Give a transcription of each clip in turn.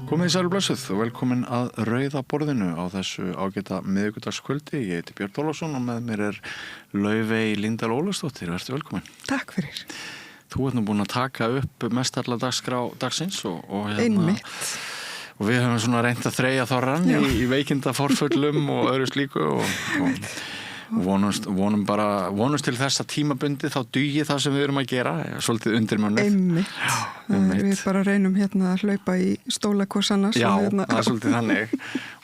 Komið sæl blessuð og velkomin að Rauða borðinu á þessu ágæta miðvikudagskvöldi. Ég heiti Björn Ólafsson og með mér Laufey Líndal Ólafsdóttir. Vertu velkomin. Takk fyrir. Þú ert nú búin að taka upp mest alla dagskrá dagsins og Einmitt. Og við höfum svona reynt að þreyja þorran í veikinda forföllum og öðru slíku og vonumst til þess að tímabundi þá dugi það sem við erum að gera, svolítið undirmönnuð. Einmitt. Við bara reynum að hlaupa í stóla hvors annars. Já, það er svolítið þannig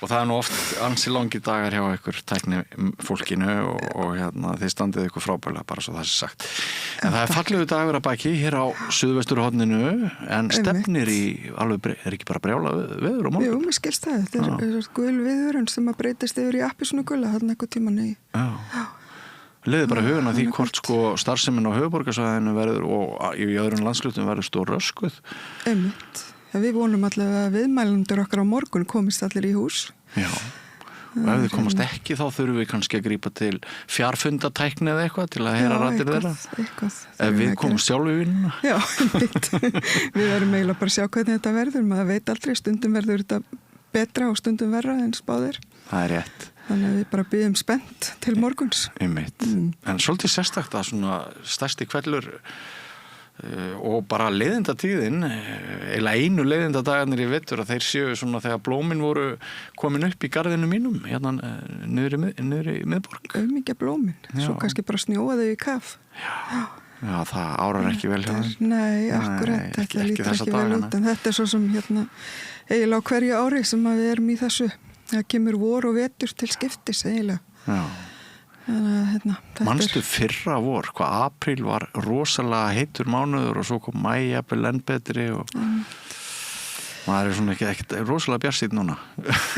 og það er nú oft ansi langi dagar hjá ykkur tækni fólkinu og þið standið ykkur frábærlega bara svo það sé sagt. En það er fallegu dagur að baki hér á suðvesturhorninu en stefnir í alveg, er ekki bara brjála veður á morgun? Jú, mér skilst það. Þetta er gul viðvörun sem að breytist yfir í appelsínugula þarna einhvern tímann í. Já. Leiði bara hugun að því hvort starfsemin á höfuðborgarsvæðinu verður og í öðrum landslutum verður stór röskuð. Einmitt. Við vonum allavega að viðmælendur okkar á morgun komist allir í hús. Já. Og ef þið komast ekki þá þurfum við kannski að grípa til fjarfundatækni eða eitthvað til að heyra raddir þeirra. Eitthvað. Ef við komumst sjálf í vinnuna. Já, einmitt. Við verðum eiginlega bara að sjá hvernig þetta verður. Maður veit aldrei, stundum verður þetta betra og stundum verra en spáðir. Það er rétt. Þannig að við bara bíðum spennt til morguns. Einmitt. En svolítið sérstakt að svona stærsti kvellur og bara leiðindatíðin, eiginlega einu leiðindadagarnir í vetur að þeir séu svona þegar blómin voru komin upp í garðinu mínum, niður í miðborg. Mikið blómin, svo kannski bara snjóaðu í kaf. Já, það árar ekki vel hjá þeim. Nei, akkurat, þetta lítur ekki vel út, en þetta er svo sem eiginlega á hverju ári sem að við erum í þessu. Það kemur vor og vetur til skiptis eiginlega. Já. Manstu fyrra vor, hvað apríl var rosalega heitur mánuður og svo kom maí jafnvel enn betri og maður er svona ekki rosalega bjartsýnn núna.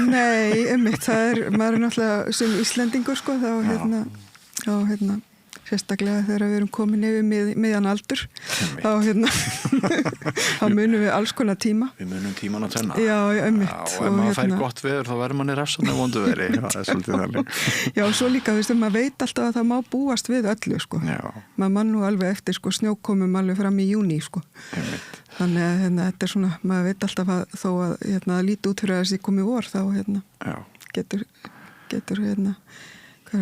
Nei, einmitt, maður er náttúrulega sem Íslendingur þá sérstaklega þegar við erum komin yfir miðjan aldur þá munum við alls konar tíma. Við munum tíman að tvenna. Já, einmitt. Og ef maður fær gott veður þá verður manni refsað með vondu veri. Það er svolítið þannig. Já, og svo líka, maður veit alltaf að það má búast við öllu, Já. Maður man nú alveg eftir, snjókomum alveg fram í júní, Einmitt. Þannig að þetta er svona, maður veit alltaf að þó að líti út fyrir að þessi komi vor, þá getur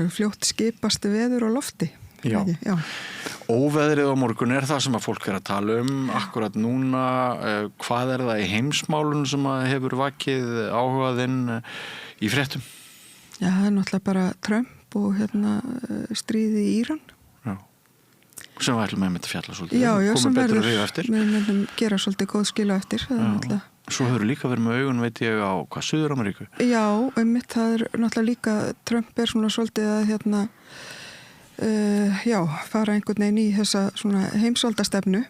fljótt skipast veður á lofti. Já. Óveðrið á morgun er það sem að fólk er að tala akkurat núna. Hvað er það í heimsmálun sem að hefur vakið áhugaðinn í fréttum? Já, það er náttúrulega bara Trump og stríði í Íran. Já. Sem við ætlum að fjalla svolítið. Já, sem verður. Við myndum gera svolítið góð skila eftir. Það er náttúrulega. Svo hefur líka verið með augun, veit ég, á Suður-Ameríku. Já, einmitt, það er náttúrulega líka, Trump er svona svolítið að fara einhvern veginn í þessa svona heimsvaldastefnu.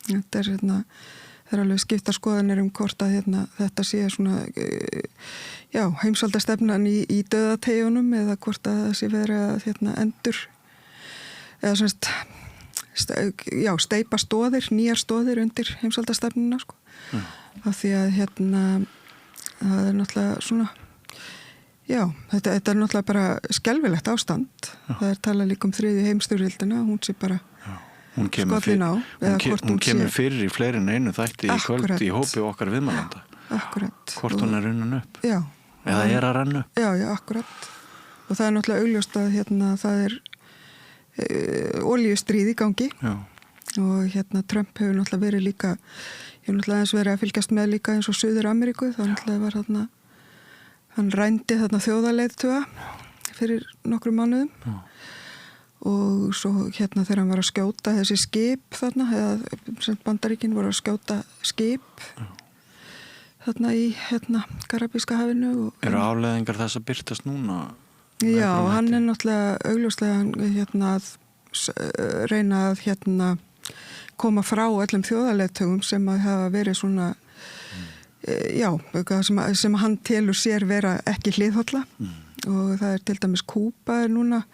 Þetta er það er alveg skipta skoðanir hvort að þetta sé svona heimsvaldastefnan í dauðategjunum eða hvort að það sé verið að endur eða svona steypa stóðir, nýjar stóðir undir heimsvaldastefnuna af því að það er náttúrulega svona þetta er náttúrulega bara skelfilegt ástand. Það er talað líka þriðju heimsstyrjöldina, hún sé bara skollin á. Hún kemur fyrir í fleiri en einu þætti í kvöld í hópi okkar viðmælanda. Akkurat. Hvort hún er runnin upp. Já. Eða er að renna upp. Já, akkurat. Og það er náttúrulega augljóst að það er olíustríð í gangi. Já. Og Trump hefur náttúrulega verið líka, ég hef náttúrulega eins verið að fylgjast með líka eins og Suður-Ameríku, þá náttúrulega var hann rændi þjóðarleiðtoga fyrir nokkrum mánuðum. Já. Og svo þegar hann var að skjóta þessi skip eða Bandaríkin voru að skjóta skip í Karabíska hafinu. Eru afleiðingar þess að birtast núna? Já, hann er náttúrulega augljóslega að reyna að koma frá öllum þjóðarleiðtogum sem að hafa verið svona sem hann telur sér vera ekki hliðholla og það er til dæmis Kúba núna,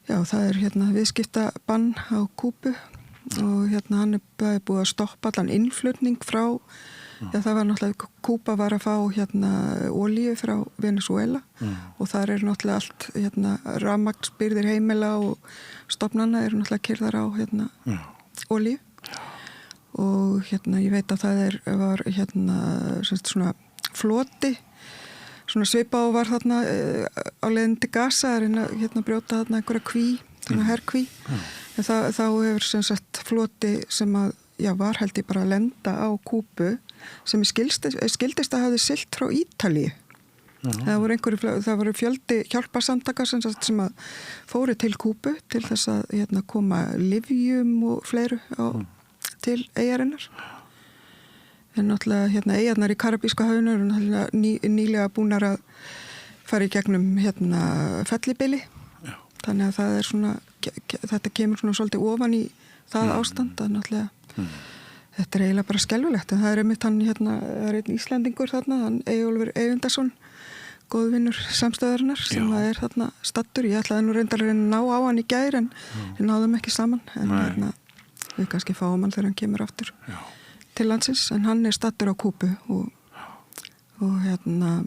það er viðskiptabann á Kúbu og hann er búið að stoppa allan innflutning frá, það var náttúrulega, Kúba var að fá olíu frá Venezuela og þar er náttúrulega allt rafmagnsbirgðir heimila og stofnana eru náttúrulega keyrðar á olíu og hérna ég veit að það var hérna svona floti, svona svipa og var þarna á leiðin til Gaza hérna brjóta þarna einhverja kví, þarna herkví. En þá hefur sem sagt floti sem að, var held ég bara að lenda á Kúbu sem skildist að hafi siglt frá Ítalíu. Það voru fjöldi hjálparsamtaka sem að fóru til Kúbu til þess að hérna, koma lyfjum og fleiru til eyjarinnar. En náttúrulega hérna, eyjarnar í Karabíska hafinu eru náttúrulega nýlega búnar að fara í gegnum hérna, fellibili. Þannig að það svona, þetta kemur svona svolítið ofan í það ástand að náttúrulega þetta eiginlega bara skelfilegt. En það einmitt hann hérna, það einn Íslendingur þarna, hann Eyjólfur Eyvindarsson, góðvinnur samstöðarinnar sem það þarna stattur. Ég ætlaði nú reyndar að ná á hann í gær en við náðum ekki saman. En hérna, við kannski fáum hann þegar hann kemur aftur til landsins. En hann stattur á Kúbu og hérna,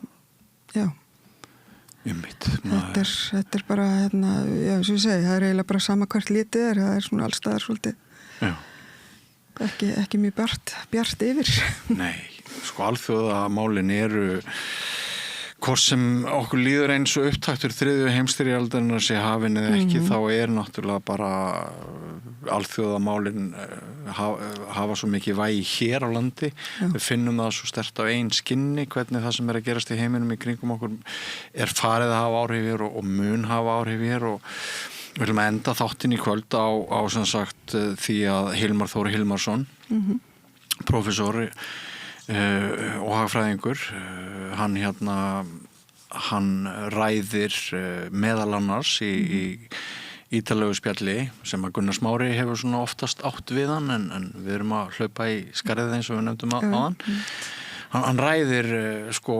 Þetta bara, hérna, eins og ég segi, það eiginlega bara sama hvert litið það svona allstaðar svolítið ekki mjög bjart yfir. Nei, sko alþjóðamálin eru hvort sem okkur líður eins og upptaktur þriðju heimsstyrjaldarinnar sé hafin eða ekki, þá náttúrulega bara alþjóðamálin hafa svo mikið vægi hér á landi. Við finnum það svo sterkt á eigin skinni hvernig það sem að gerast í heiminum í kringum okkur farið að hafa áhrif hér og mun hafa áhrif hér og við viljum enda þáttinn í kvöld á sem sagt því að Hilmar Þór Hilmarsson prófessor og hagfræðingur hann ræðir meðal annars í ítarlegu spjalli sem að Gunnar Smári hefur svona oftast átt við hann en við erum að hlaupa í skarðið eins og við nefndum á hann. Hann ræðir sko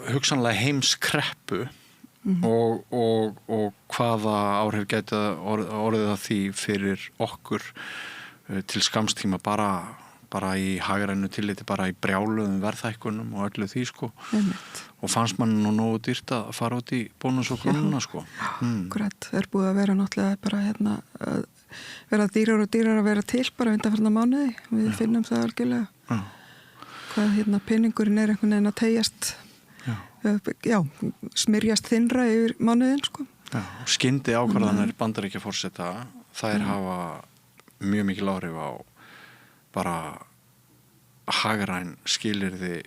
hugsanlega heimskreppu og hvaða áhrif gæti orðið að því fyrir okkur til skamstíma bara í hagrænu tilliti, bara í brjáluðum verðhækkunum og öllu því sko. Og fannst mann nú nógu dýrt að fara út í bónus og krónuna sko. Akkurat, er búið að vera náttúrulega bara hérna að vera dýrar og dýrar að vera til bara undanfarna mánuði. Við finnum það algjörlega. Hvað hérna peningurinn einhvern veginn að teyjast smyrjast þynnra yfir mánuðin sko. Skyndi ákvarðanir Bandaríkjaforseta, þær hafa mjög mikil áhrif á bara hagræn skilyrði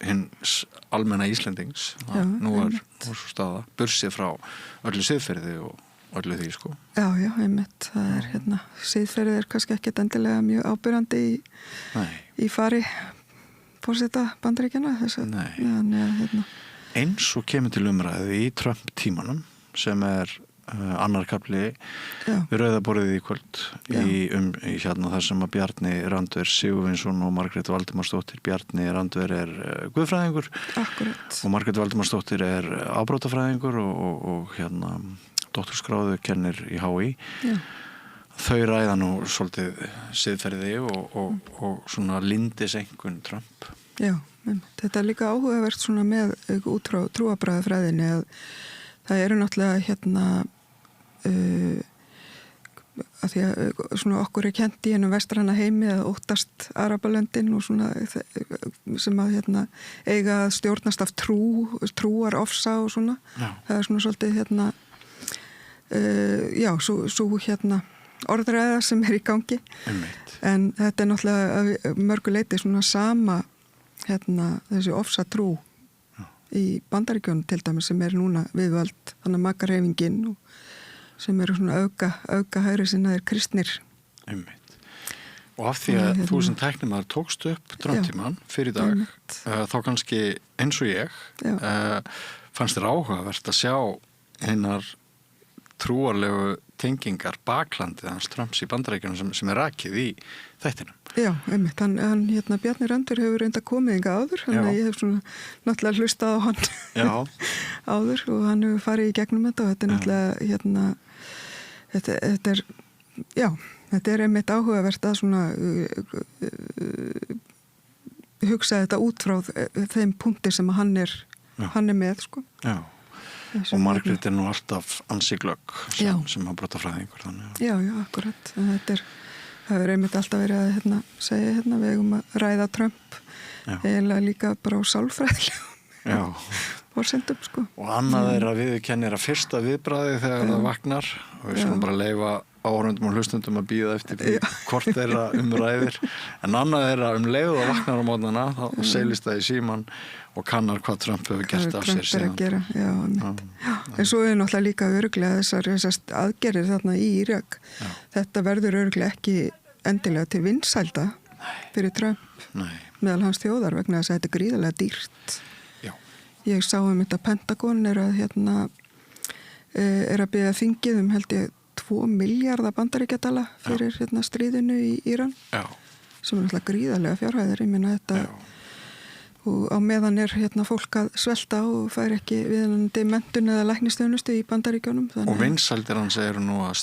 hins almenna Íslendings. Nú svo staða bursið frá öllu siðferði og öllu því sko. Já, einmitt. Það hérna, siðferði kannski ekkert endilega mjög ábyrjandi í fari forseta Bandaríkjanna. Hérna. Eins og kemur til umræðu í Trump-tímanum sem annar kafli við Rauðaborðið í kvöld í hérna þar sem að Bjarni Randver Sigurvinsson og Margrét Valdimarsdóttir. Bjarni Randver guðfræðingur. Akkurat. Og Margrét Valdimarsdóttir afbrotafræðingur og hérna doktorskráðu kennir í HÍ. Þau ræða nú svolítið siðferði og svona lindiseinkunn Trump. Já, þetta líka áhugavert svona með út frá trúarbragðafræðinni að það eru náttúrulega hérna að því að svona okkur kennt í hennum vestræna heimi að óttast Arabalöndin og svona sem að hérna eiga að stjórnast af trúar ofsa og svona. Það svona svolítið hérna svo hérna orðræða sem í gangi. En þetta náttúrulega mörgu leyti svona sama hérna þessi ofsa trú í Bandaríkjunum til dæmis sem núna viðvöld, þannig að makarhreyfingin og sem svona auka hægri sinnaðir kristnir. Og af því að þú sem tæknimaður tókst upp Trump-tímann fyrir dag, þá kannski eins og ég fannst þér áhugavert að sjá hinnar trúarlegu tengingar baklandið hans Trumps í Bandaríkjunum sem rakið í þættinum. Já, einmitt. Hann hérna Bjarni Randver hefur reynda komið hingað áður, þannig að ég hef svona náttúrulega hlustað á hann áður og hann hefur farið í gegnum þetta og þetta náttúrulega hérna þetta einmitt áhugavert að svona hugsa þetta út frá þeim punkti sem hann er með sko. Já. Og Margrét nú alltaf ansi glögg sem að brotafræðingur þannig. Já, akkurat. Þetta Það er einmitt alltaf verið að segja við eigum að ræða Trump eiginlega líka bara á sálfræðilegum forsendum sko. Og annað að viðurkennir að fyrsta viðbragði þegar það vaknar og við skulum bara leyfa áhorfendum og hlustendum að bíða eftir því hvort þeirra ræðir en annað leið og vaknar á mótnana þá seilist það í síman og kannar hvað Trump hefur gert af sér síðan. En svo náttúrulega líka örugglega þessar aðgerðir þarna í Írak. Þetta verður örugglega ekki endilega til vinsælda fyrir Trump meðal hans þjóðar vegna þess að þetta gríðarlega dýrt. Ég sá þetta Pentagon er að biðja þingið held ég 2 milljarða bandaríkjadala fyrir stríðinu í Íran sem náttúrulega gríðarlega fjárhæðir ég meina þetta og á meðan fólk að svelta og fær ekki viðunandi menntun eða læknisþjónustu í bandaríkjunum og vinsældir hans eru nú að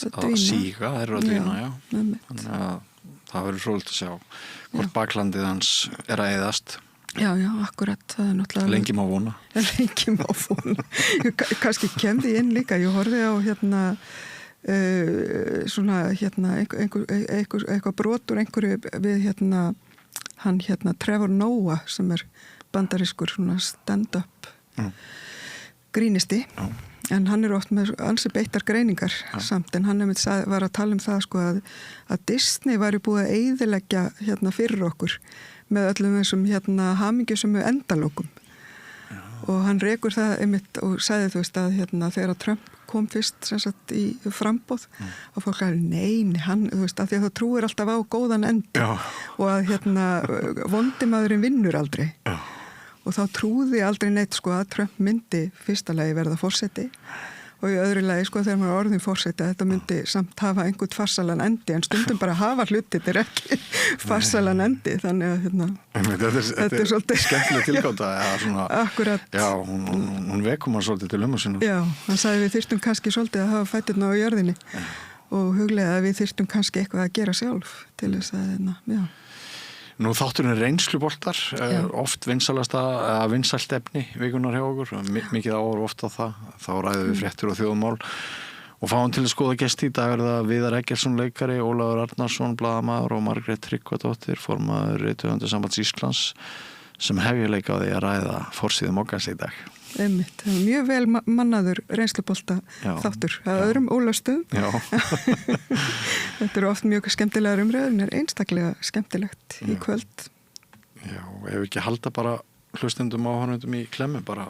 síga eru að dvína þannig að það verður fróðilegt að sjá hvort baklandið hans að eyðast. Já, akkurat, það náttúrulega... Lengi má vona. Lengi má vona. Kannski kemdi inn líka, ég horfði á eitthvað brotur einhverju við hann Trevor Noah sem bandarískur stand-up grínisti en hann oft með ansi beittar greiningar samt en hann var að tala það sko að Disney væri búið að eyðileggja fyrir okkur með öllum þessum hamingjusömu endalokum og hann rekur það einmitt og sagði þú veist að þegar Trump kom fyrst sem sagt í frambóð og fólk nei, hann, þú veist, að því að það trúir alltaf á góðan endi og að vondimaðurinn vinnur aldrei og þá trúði aldrei neitt sko að Trump myndi fyrsta lagi verða forseti og í öðru lagi sko þegar maður orðin forseti að þetta myndi samt hafa einhvern farsalan endi en stundum bara hafa hluti þetta ekki farsalan endi þannig að þetta er svolítið skemmtileg tilgáta akkurat hún vekum hann svolítið til sinu hann sagði við þyrstum kannski svolítið að hafa fæturna á jörðinni og huglega að við þyrstum kannski eitthvað að gera sjálf til þess að Nú þátturinn reynsluboltar oft vinsælt efni vikunar hjá okkur mikið áhorf oft á það þá ræðum við fréttir og þjóðmál og fáum til að skoða gesti í dag það Viðar Eggertsson leikari, Ólafur Arnarsson blaðamaður og Margrét Tryggvadóttir formaður Rithöfundasambands Íslands sem hefjuleika á því að ræða forsíðu Moggans í dag Einmitt, það er mjög vel mannaður reynslubolta þáttur að öðrum ólöstuðum þetta eru oft mjög skemmtilegar umræður en einstaklega skemmtilegt í kvöld Já, ef ekki halda bara hlustendum áhorfendum í klemmu bara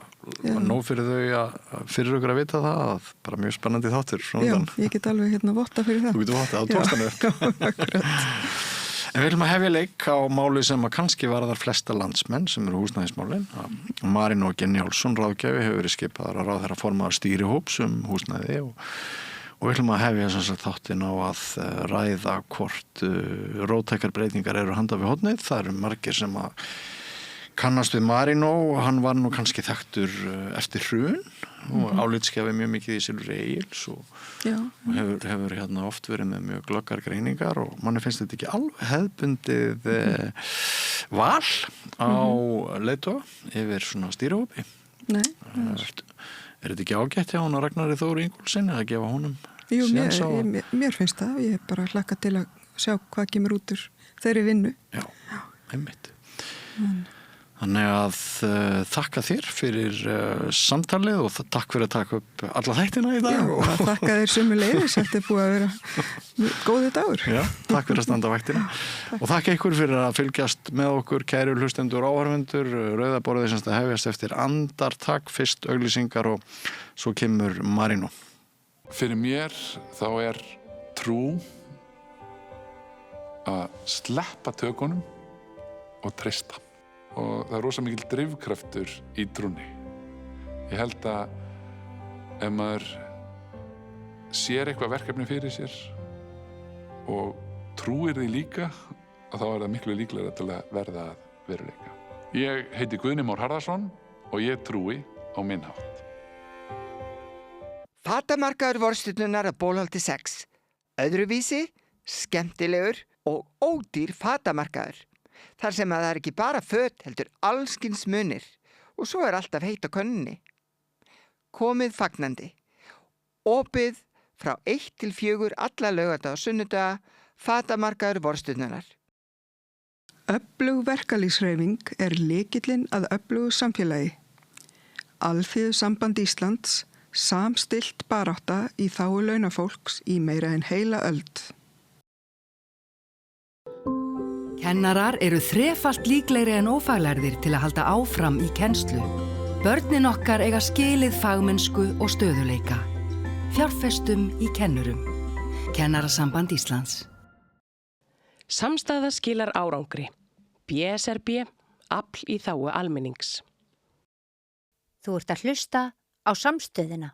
nóg fyrir þau fyrir okkur að vita það bara mjög spennandi þáttur Já, ég get alveg votta fyrir það Þú getur votta, það tókst hann upp En við viljum að hefja leik á máli sem að kannski varðar flesta landsmenn sem eru húsnæðismálin. Marino Geniálsson ráðgjafi hefur verið skipaður að ráðherra formaður stýrihóps húsnæði og við viljum að hefja þáttin á að ræða hvort róttækar breytingar eru handa við hornið. Það eru margir sem að kannast við Marino og hann var nú kannski þekktur eftir hrun og álitskefi mjög mikið í Silfur Egils og hefur oft verið með mjög glöggar greiningar og manni finnst þetta ekki alveg hefðbundið val á leiðtoga yfir svona stýrihópi. Nei. Er þetta ekki ágætt hjá hann og Ragnari Þór Ingólfssyni að gefa honum Jú, mér finnst það. Ég bara hlakka til að sjá hvað kemur út úr þeirri vinnu. Já, einmitt. Þannig að þakka þér fyrir samtalið og takk fyrir að taka upp alla þættina í dag. Já, þakka þér sömuleiðis, þetta er búið að vera góði dagur. Já, takk fyrir að standa vaktina. Og þakka ykkur fyrir að fylgjast með okkur, kæru hlustendur og áhorfendur. Rauða borðið sem þetta hefjast eftir andartak, fyrst auglýsingar og svo kemur Marino. Fyrir mér þá er trú að sleppa tökunum og treysta. Og það er rosa mikil drifkraftur í trúnni. Ég held að ef maður sér eitthvað verkefni fyrir sér og trúir því líka, að þá er það miklu líklegra til að verða að veruleika. Ég heiti Guðni Már Harðarson og ég trúi á minn hátt. Fatamarkaður vorstjörnunnar að Bólholti 6. Öðruvísi, skemmtilegur og ódýr fatamarkaður. Þar sem að það er ekki bara föt heldur allskins munir og svo er alltaf heitt á könnunni. Komið fagnandi. Opið frá 1 til 4 alla laugardaga og sunnudaga, fatamarkaður vorstjörnunar. Öflug verkalýðshreyfing lykillinn að öflugu samfélagi. Alþýðusamband Íslands samstillt barátta í þágu launafólks í meira en heila öld. Kennarar eru þrefalt líklegri en ófaglærðir til að halda áfram í kennslu. Börnin okkar eiga skilið fagmennsku og stöðuleika. Fjárfestum í kennurum. Kennarasamband Íslands. Samstaða skilar árangri. BSRB, afl í þágu almennings. Þú ert að hlusta á Samstöðina.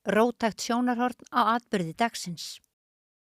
Róttækt sjónarhorn á atburði dagsins.